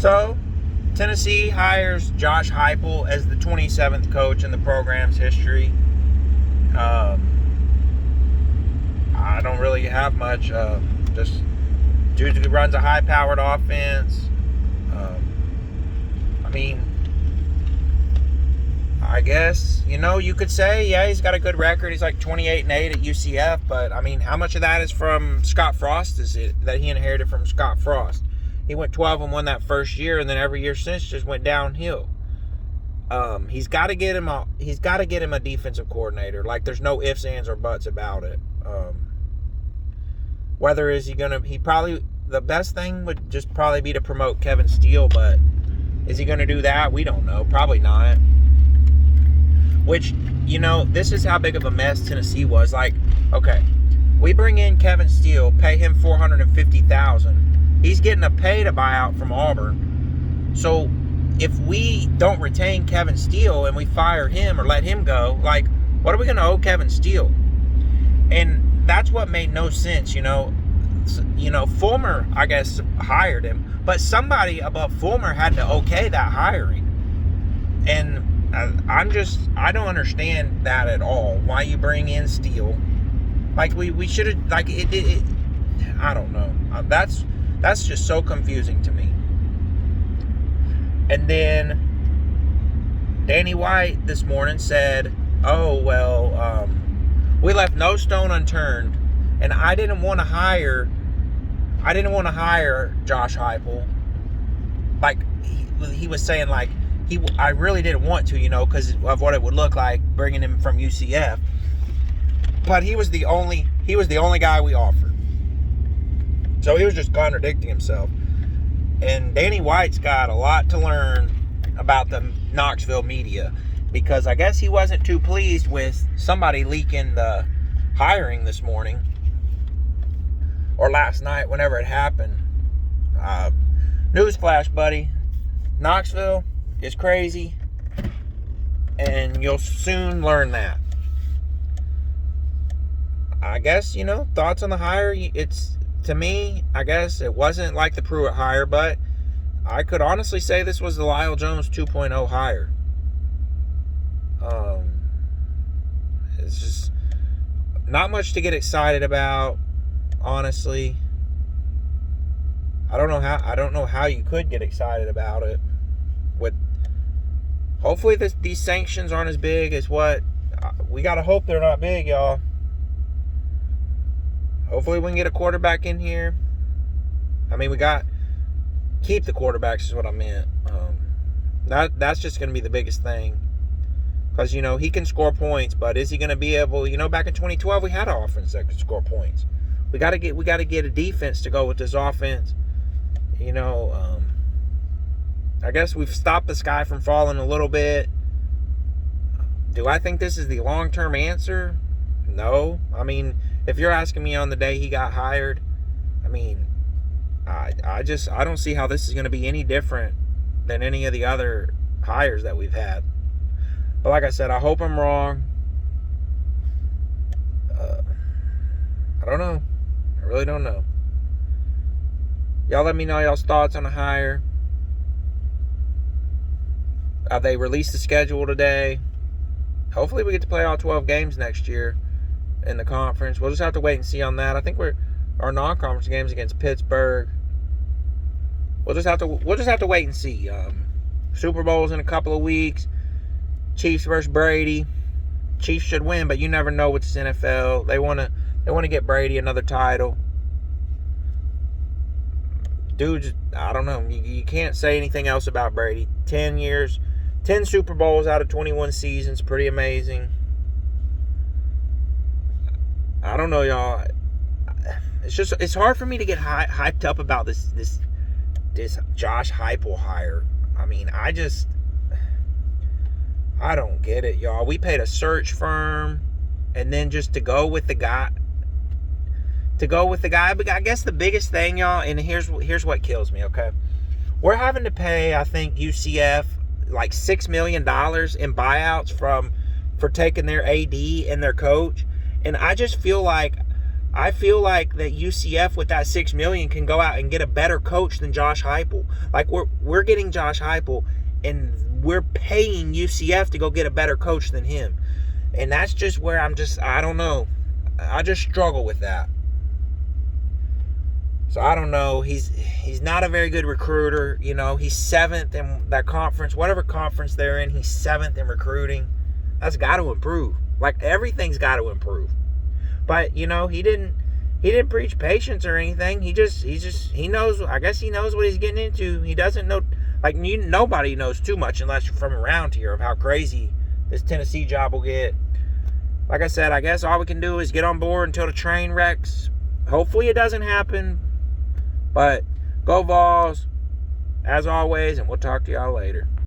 So, Tennessee hires Josh Heupel as the 27th coach in the program's history. I don't really have much. Just dude who runs a high-powered offense. I guess, you could say, yeah, he's got a good record. He's like 28-8 at UCF. But, how much of that is from Scott Frost that he inherited from Scott Frost? He went 12-1 that first year, and then every year since just went downhill. He's got to get him a defensive coordinator. Like, there's no ifs, ands, or buts about it. The best thing would just probably be to promote Kevin Steele, but is he going to do that? We don't know. Probably not. Which, this is how big of a mess Tennessee was. Like, okay, we bring in Kevin Steele, pay him $450,000. He's getting a pay to buy out from Auburn. So if we don't retain Kevin Steele and we fire him or let him go, like, what are we going to owe Kevin Steele? And that's what made no sense, Fulmer, I guess, hired him, but somebody above Fulmer had to okay that hiring. And I don't understand that at all. Why you bring in Steele? Like, we should have, like, it I don't know. That's just so confusing to me. And then Danny White this morning said, we left no stone unturned, and I didn't want to hire Josh Heupel. Like, he was saying, like, I really didn't want to, because of what it would look like bringing him from UCF. But he was the only guy we offered. So he was just contradicting himself. And Danny White's got a lot to learn about the Knoxville media, because I guess he wasn't too pleased with somebody leaking the hiring this morning or last night, whenever it happened. Newsflash, buddy. Knoxville is crazy, and you'll soon learn that. I guess, thoughts on the hire. To me, I guess it wasn't like the Pruitt hire, but I could honestly say this was the Lyle Jones 2.0 hire. It's just not much to get excited about, honestly. I don't know how you could get excited about it. Hopefully these sanctions aren't as big as what we gotta hope they're not big, y'all. Hopefully we can get a quarterback in here. Keep the quarterbacks is what I meant. That's just gonna be the biggest thing, because he can score points, but is he gonna be able? Back in 2012 we had an offense that could score points. We gotta get a defense to go with this offense. I guess we've stopped the sky from falling a little bit. Do I think this is the long-term answer? No. If you're asking me on the day he got hired, I don't see how this is going to be any different than any of the other hires that we've had. But like I said, I hope I'm wrong. I don't know. I really don't know. Y'all let me know y'all's thoughts on the hire. They released the schedule today. Hopefully we get to play all 12 games next year in the conference. We'll just have to wait and see on that. I think our non-conference games against Pittsburgh. We'll just have to wait and see. Super Bowl's in a couple of weeks. Chiefs versus Brady. Chiefs should win, but you never know with this NFL. They want to get Brady another title. Dude, I don't know. You can't say anything else about Brady. 10 years, 10 Super Bowls out of 21 seasons. Pretty amazing. I don't know, y'all. It's hard for me to get hyped up about this Josh Heupel hire. I don't get it, y'all. We paid a search firm, and then just to go with the guy. But I guess the biggest thing, y'all, and here's what kills me, okay? We're having to pay, I think, UCF like $6 million in buyouts for taking their AD and their coach. And I just feel like I feel like that UCF with that $6 million can go out and get a better coach than Josh Heupel. Like we're getting Josh Heupel, and we're paying UCF to go get a better coach than him. And that's just where I don't know. I just struggle with that. So I don't know. He's not a very good recruiter. You know, he's 7th in that conference, whatever conference they're in. He's 7th in recruiting. That's got to improve. Like everything's got to improve. But you know, he didn't preach patience or anything. He knows. I guess he knows what he's getting into. He doesn't know. Like nobody knows too much unless you're from around here of how crazy this Tennessee job will get. Like I said, I guess all we can do is get on board until the train wrecks. Hopefully it doesn't happen. But go Vols, as always, and we'll talk to y'all later.